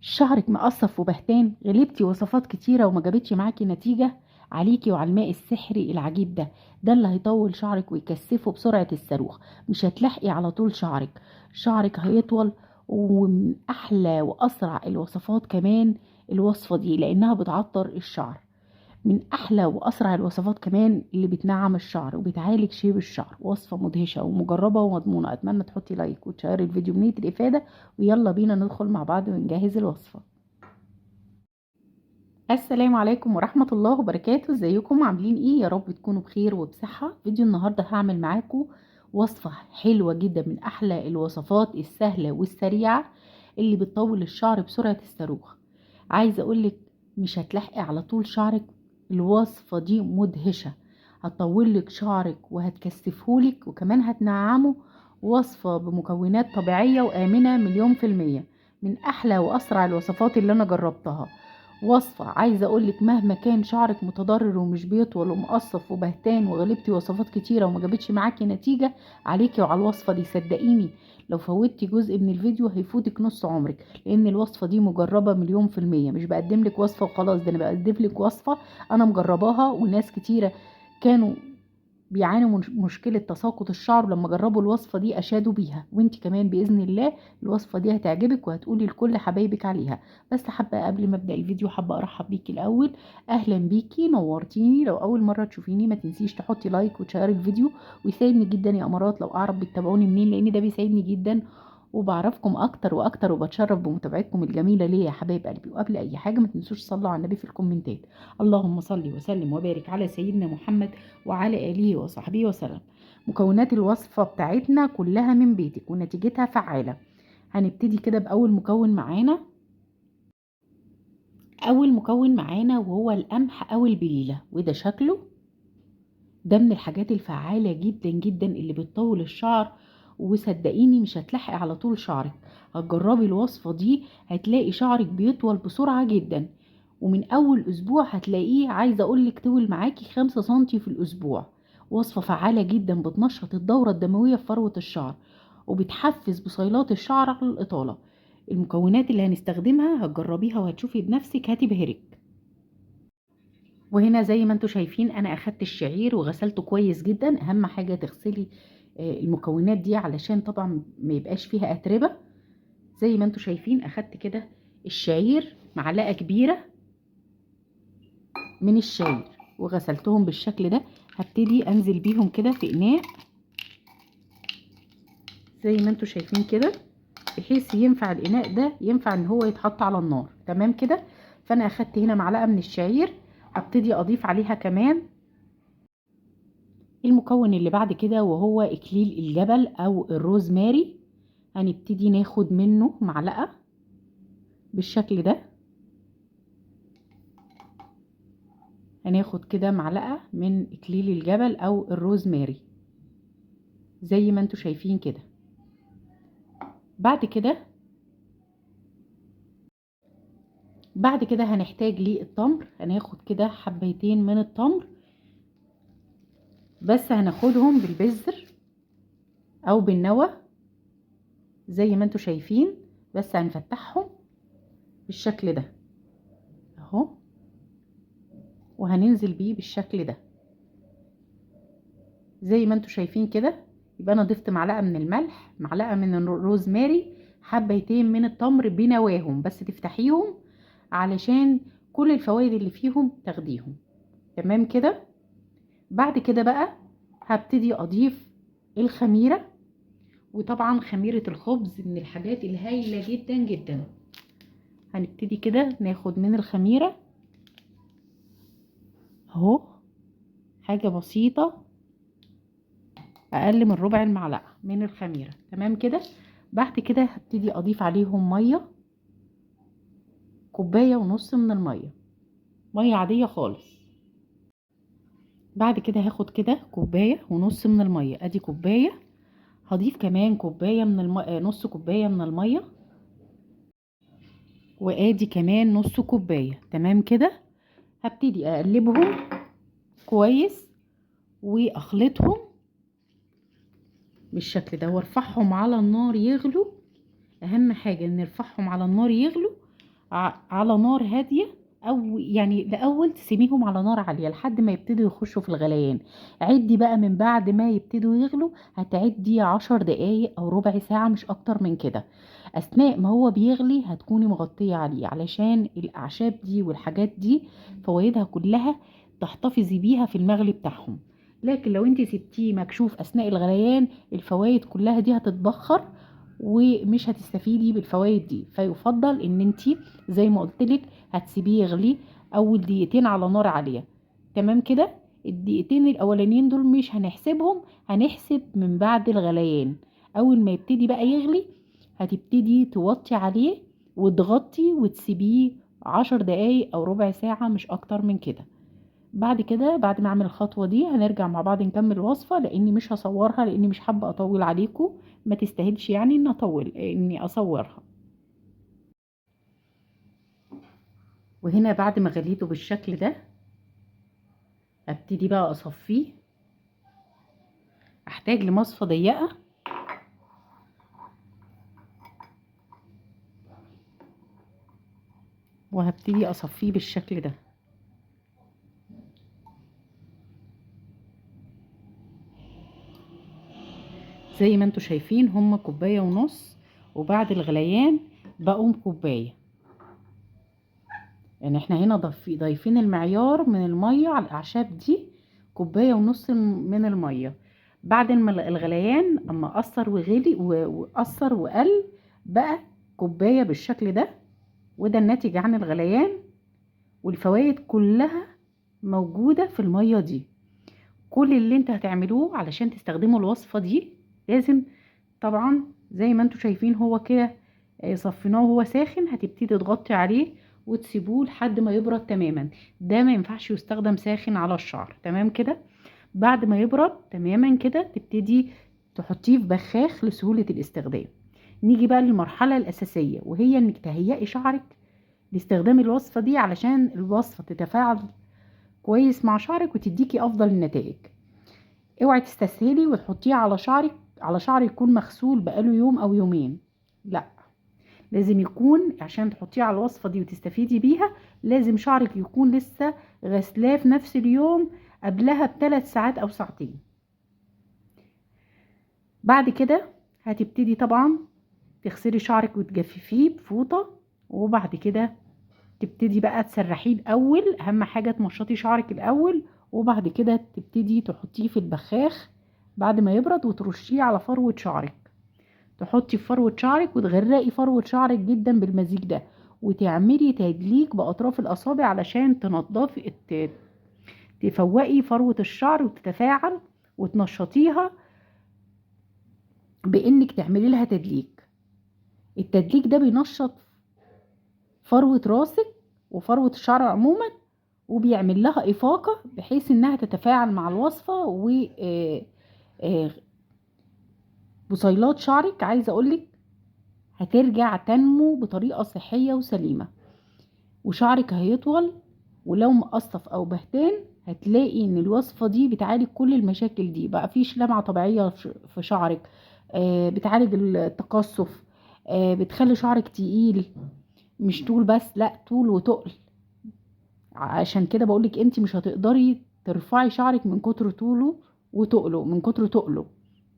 شعرك مقصف وبهتان، غلبتي وصفات كتيرة وما جابتش معاكي نتيجة. عليكي وعلى الماء السحري العجيب ده اللي هيطول شعرك ويكثفه بسرعة الصاروخ. مش هتلحقي على طول شعرك هيطول. ومن أحلى وأسرع الوصفات كمان الوصفة دي، لأنها بتعطر الشعر. من احلى واسرع الوصفات كمان اللي بتنعم الشعر وبتعالج شيب الشعر. وصفه مدهشه ومجربه ومضمونه. اتمنى تحطي لايك وتشيري الفيديو بنية الافاده. ويلا بينا ندخل مع بعض ونجهز الوصفه. السلام عليكم ورحمه الله وبركاته. ازيكم عاملين ايه؟ يا رب تكونوا بخير وبصحه. فيديو النهارده هعمل معاكم وصفه حلوه جدا، من احلى الوصفات السهله والسريعه اللي بتطول الشعر بسرعه الصاروخ. عايزه اقولك مش هتلحقي على طول شعرك. الوصفه دي مدهشه، هتطولك شعرك وهتكثفهولك وكمان هتنعمه. وصفه بمكونات طبيعيه وامنه مليون في الميه. من احلى واسرع الوصفات اللي انا جربتها. وصفة عايزة اقولك مهما كان شعرك متضرر ومش بيطول ومقصف وبهتان وغلبتي وصفات كتيرة وما جابتش معاكي نتيجة، عليكي وعلى الوصفة دي صدقيني. لو فوتي جزء من الفيديو هيفوتك نص عمرك، لان الوصفة دي مجربة مليون في المية. مش بقدم لك وصفة وخلاص، ده انا بقدم لك وصفة انا مجرباها وناس كتيرة كانوا بيعانوا من مشكلة تساقط الشعر، لما جربوا الوصفة دي أشادوا بيها. وانت كمان بإذن الله الوصفة دي هتعجبك وهتقولي لكل حبايبك عليها. بس حابة قبل ما أبدأ الفيديو حابة أرحب بيكي الأول. أهلا بيكي، نورتيني. لو أول مرة تشوفيني ما تنسيش تحطي لايك وتشيري الفيديو. ويساعدني جدا يا أمارات لو أعرف بتتابعوني منين، لأن ده بيساعدني جدا وبعرفكم اكتر واكتر، وبتشرف بمتابعتكم الجميله ليا يا حبايب قلبي. وقبل اي حاجه ما تنسوش تصلوا على النبي في الكومنتات. اللهم صل وسلم وبارك على سيدنا محمد وعلى آله وصحبه وسلم. مكونات الوصفة بتاعتنا كلها من بيتك ونتيجتها فعالة. هنبتدي كده بأول مكون معانا. أول مكون معانا وهو القمح أو البليلة، وده شكله. ده من الحاجات الفعالة جدا جدا اللي بتطول الشعر. وصدقيني مش هتلحقي على طول شعرك. هتجربي الوصفة دي هتلاقي شعرك بيطول بسرعة جدا. ومن اول اسبوع هتلاقيه، عايزة اقولك طول معاكي 5 سنتي في الاسبوع. وصفة فعالة جدا بتنشط الدورة الدموية في فروة الشعر، وبتحفز بصيلات الشعر على الإطالة. المكونات اللي هنستخدمها هتجربيها وهتشوفي بنفسك هتبهرك. وهنا زي ما انتوا شايفين انا اخدت الشعير وغسلته كويس جدا. اهم حاجة تغسلي المكونات دي علشان طبعا ما يبقاش فيها اتربة. زي ما انتوا شايفين اخدت كده الشعير معلقة كبيرة من الشعير وغسلتهم بالشكل ده. هبتدي انزل بيهم كده في اناء زي ما انتوا شايفين كده، بحيث ينفع الاناء ده ينفع ان هو يتحط على النار. تمام كده. فانا اخدت هنا معلقة من الشعير، هبتدي اضيف عليها كمان المكون اللي بعد كده وهو اكليل الجبل او الروزماري. هنبتدي ناخد منه معلقة بالشكل ده. هناخد كده معلقة من اكليل الجبل او الروزماري زي ما انتوا شايفين كده. بعد كده هنحتاج للتمر. هناخد كده حبيتين من التمر، بس هناخدهم بالبذر او بالنوى زي ما انتوا شايفين. بس هنفتحهم بالشكل ده اهو، وهننزل بيه بالشكل ده زي ما انتوا شايفين كده. يبقى انا ضفت معلقة من الملح، معلقة من الروزماري، حبيتين من التمر بنواهم، بس تفتحيهم علشان كل الفوائد اللي فيهم تاخديهم. تمام كده. بعد كده بقى هبتدي اضيف الخميرة. وطبعا خميرة الخبز من الحاجات الهايلة جدا جدا. هنبتدي كده ناخد من الخميرة اهو، حاجة بسيطة، اقل من ربع المعلقة من الخميرة. تمام كده. بعد كده هبتدي اضيف عليهم مية، كوباية ونص من المية، مية عادية خالص. بعد كده هاخد كده كوباية ونص من المية، ادي كوباية. هضيف كمان كوباية من نص كوباية من المية، وادي كمان نص كوباية. تمام كده. هبتدي اقلبهم كويس واخلطهم بالشكل ده وارفعهم على النار يغلوا. اهم حاجة ان نرفعهم على النار يغلوا على نار هاديه، او يعني الاول تسيبيهم على نار عاليه لحد ما يبتدوا يخشوا في الغليان. عدي بقى من بعد ما يبتدوا يغلوا، هتعدي 10 دقايق او ربع ساعه، مش اكتر من كده. اثناء ما هو بيغلي هتكوني مغطيه عليه، علشان الاعشاب دي والحاجات دي فوائدها كلها تحتفظي بيها في المغلي بتاعهم. لكن لو انت سبتيه مكشوف اثناء الغليان، الفوائد كلها دي هتتبخر ومش هتستفيدي بالفوائد دي. فيفضل ان انت زي ما قلتلك هتسيبيه يغلي اول دقيقتين على نار عاليه. تمام كده. الدقيقتين الاولانيين دول مش هنحسبهم، هنحسب من بعد الغليان. اول ما يبتدي بقى يغلي هتبتدي توطي عليه وتغطي وتسيبيه 10 دقايق او ربع ساعه، مش اكتر من كده. بعد كده بعد ما اعمل الخطوه دي هنرجع مع بعض نكمل الوصفه، لاني مش هصورها لاني مش حابه اطول عليكم. ما تستاهلش يعني ان اطول اني اصورها. وهنا بعد ما غليته بالشكل ده ابتدي بقى اصفيه. احتاج لمصفى ضيقه، وهبتدي اصفيه بالشكل ده. زي ما انتوا شايفين هما كوبايه ونص، وبعد الغليان بقوا كوبايه. يعني احنا هنا ضايفين المعيار من الميه على الاعشاب دي، كوبايه ونص من الميه. بعد ما الغليان اما اثر وغلي واثر وقل، بقى كوبايه بالشكل ده. وده الناتج عن الغليان، والفوائد كلها موجوده في الميه دي. كل اللي انت هتعملوه علشان تستخدموا الوصفه دي، لازم طبعا زي ما انتوا شايفين هو كده صفيناه وهو ساخن، هتبتدي تغطي عليه وتسيبوه لحد ما يبرد تماما. ده ما ينفعش يستخدم ساخن على الشعر. تمام كده. بعد ما يبرد تماما كده تبتدي تحطيه في بخاخ لسهولة الاستخدام. نيجي بقى للمرحلة الأساسية، وهي انك تهيئي شعرك لاستخدام الوصفة دي علشان الوصفة تتفاعل كويس مع شعرك وتديكي أفضل النتائج. اوعي تستسهلي وتحطيه على شعرك، على شعر يكون مغسول بقاله يوم او يومين. لا، لازم يكون عشان تحطيه على الوصفة دي وتستفيدي بيها، لازم شعرك يكون لسه غسلاه في نفس اليوم قبلها ب3 ساعات او ساعتين. بعد كده هتبتدي طبعا تغسلي شعرك وتجففيه بفوطة، وبعد كده تبتدي بقى تسرحيه الاول. اهم حاجة تمشطي شعرك الاول، وبعد كده تبتدي تحطيه في البخاخ بعد ما يبرد وترشيه على فروة شعرك. تحطي في فروة شعرك وتغرقي فروة شعرك جدا بالمزيج ده، وتعملي تدليك بأطراف الأصابع علشان تنضفي تفوقي فروة الشعر وتتفاعل وتنشطيها بإنك تعملي لها تدليك. التدليك ده بينشط فروة راسك وفروة الشعر عموما، وبيعمل لها إفاقة بحيث إنها تتفاعل مع الوصفة. و بصيلات شعرك عايزة أقولك هترجع تنمو بطريقة صحية وسليمة، وشعرك هيطول. ولو مقصف او بهتان هتلاقي ان الوصفة دي بتعالج كل المشاكل دي. بقى فيش لمعة طبيعية في شعرك، بتعالج التقصف، بتخلي شعرك تقيل، مش طول بس، لا طول وتقل. عشان كده بقولك انت مش هتقدري ترفعي شعرك من كتر طوله وتقله، من كتر تقله.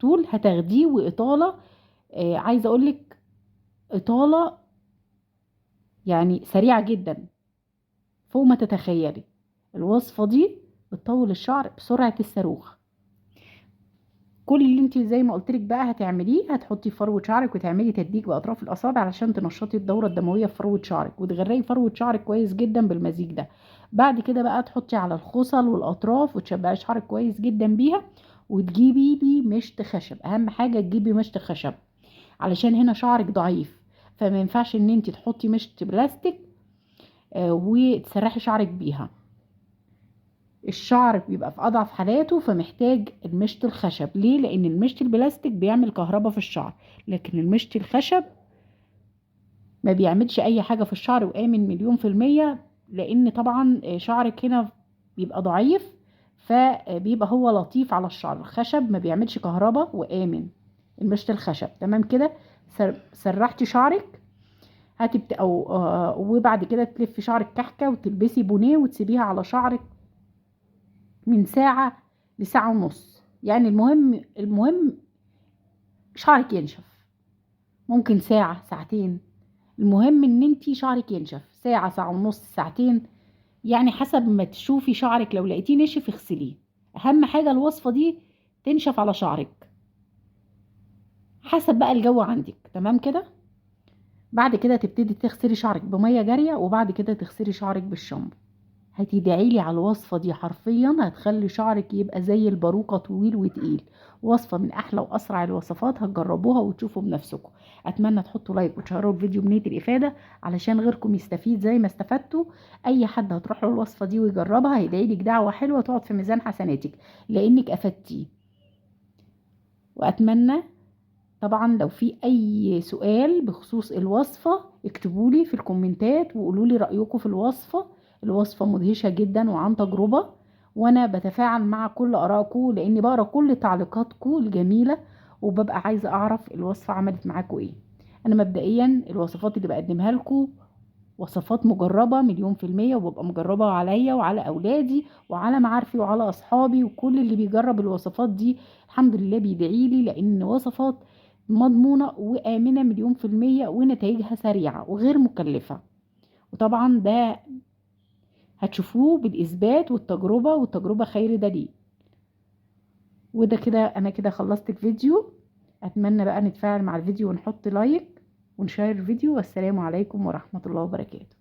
طول هتاخديه وإطالة، عايزة اقولك إطالة يعني سريعة جدا فوق ما تتخيلي. الوصفة دي بتطول الشعر بسرعة الصاروخ. كل اللي انت زي ما قلتلك بقى هتعمليه، هتحطي في فروة شعرك وتعملي تدليك بأطراف الأصابع علشان تنشطي الدورة الدموية في فروة شعرك، وتغرقي فروة شعرك كويس جدا بالمزيج ده. بعد كده بقى تحطي على الخصل والأطراف وتشبعي شعرك كويس جدا بيها، وتجيبي لي مشط خشب. أهم حاجة تجيبي مشط خشب علشان هنا شعرك ضعيف، فما ينفعش ان انت تحطي مشط بلاستيك وتسرحي شعرك بيها. الشعر بيبقى في اضعف حالاته، فمحتاج المشط الخشب. ليه؟ لان المشط البلاستيك بيعمل كهرباء في الشعر، لكن المشط الخشب ما بيعملش اي حاجة في الشعر، وآمن 1000000%. لان طبعا شعرك هنا بيبقى ضعيف، فبيبقى هو لطيف على الشعر. الخشب ما بيعملش كهرباء وآمن. المشط الخشب. تمام كده. سرحتي شعرك، او وبعد كده تلفي شعرك كحكه وتلبسي بونيه وتسيبيها على شعرك من ساعه لساعه ونص. يعني المهم شعرك ينشف، ممكن ساعه ساعتين، المهم ان انتي شعرك ينشف ساعه ساعه ونص ساعتين، يعني حسب ما تشوفي شعرك. لو لقيتيه نشف اغسليه. اهم حاجه الوصفه دي تنشف على شعرك، حسب بقى الجو عندك. تمام كده. بعد كده تبتدي تغسلي شعرك بميه جاريه، وبعد كده تغسلي شعرك بالشامبو. هتدعيلي على الوصفه دي، حرفيا هتخلي شعرك يبقى زي الباروكه طويل وتقيل. وصفه من احلى واسرع الوصفات، هتجربوها وتشوفوا بنفسكم. اتمنى تحطوا لايك وتشيروا الفيديو بنية الافاده علشان غيركم يستفيد زي ما استفدتوا. اي حد هتروح له الوصفه دي ويجربها هيدعيلك دعوه حلوه تقعد في ميزان حسناتك لانك افدتيه. واتمنى طبعا لو في اي سؤال بخصوص الوصفة اكتبولي في الكومنتات وقولولي رأيكم في الوصفة. الوصفة مدهشة جدا وعن تجربة، وانا بتفاعل مع كل ارائكم لاني بقرا كل تعليقاتكم الجميلة، وببقى عايزة اعرف الوصفة عملت معاكم ايه. انا مبدئيا الوصفات اللي بقدمها لكم وصفات مجربة 100%، وببقى مجربة عليا وعلى أولادي وعلى معارفي وعلى أصحابي، وكل اللي بيجرب الوصفات دي الحمد لله بيدعيلي، لأن وصفات مضمونة وآمنة 1000000% ونتائجها سريعة وغير مكلفة. وطبعا ده هتشوفوه بالإثبات والتجربة، والتجربة خير دليل. وده كده أنا كده خلصت الفيديو. أتمنى بقى نتفاعل مع الفيديو ونحط لايك ونشير الفيديو. والسلام عليكم ورحمة الله وبركاته.